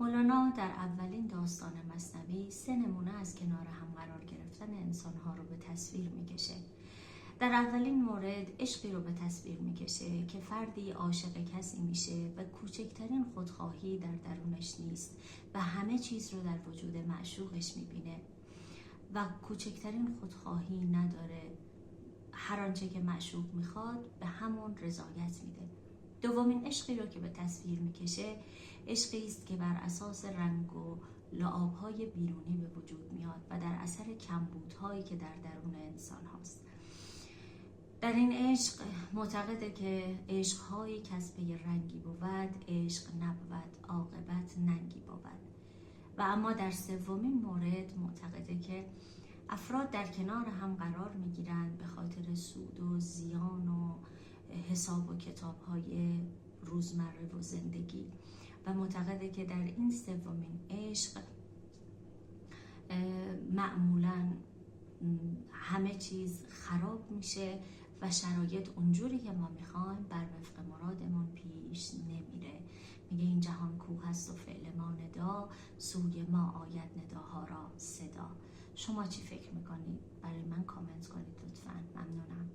مولانا در اولین داستان مثنوی 3 نمونه از کنار هم قرار گرفتن انسانها رو به تصویر میکشه. در اولین مورد عشقی رو به تصویر میکشه که فردی عاشق کسی میشه و کوچکترین خودخواهی در درونش نیست و همه چیز رو در وجود معشوقش میبینه و کوچکترین خودخواهی نداره. هر آنچه که معشوق میخواد به همون رضایت میده. دومین عشقی رو که به تصویر میکشه عشقی است که بر اساس رنگ و لعاب‌های بیرونی به وجود میاد و در اثر کمبودهایی که در درون انسان هاست. در این عشق معتقده که عشق‌هایی کسبه رنگی بود، عشق نبود، عاقبت ننگی بود. و اما در سومین مورد معتقده که افراد در کنار هم قرار میگیرند به خاطر سود و زیان و حساب و کتاب‌های روزمره و زندگی و معتقده که در این سومین عشق معمولاً همه چیز خراب میشه و شرایط اونجوری که ما میخوایم بر وفق مرادمون پیش نمیره. میگه این جهان کوه است و فعل ما ندا، سوی ما آید نداها را صدا. شما چی فکر میکنید؟ برای من کامنت کنید لطفاً. ممنونم.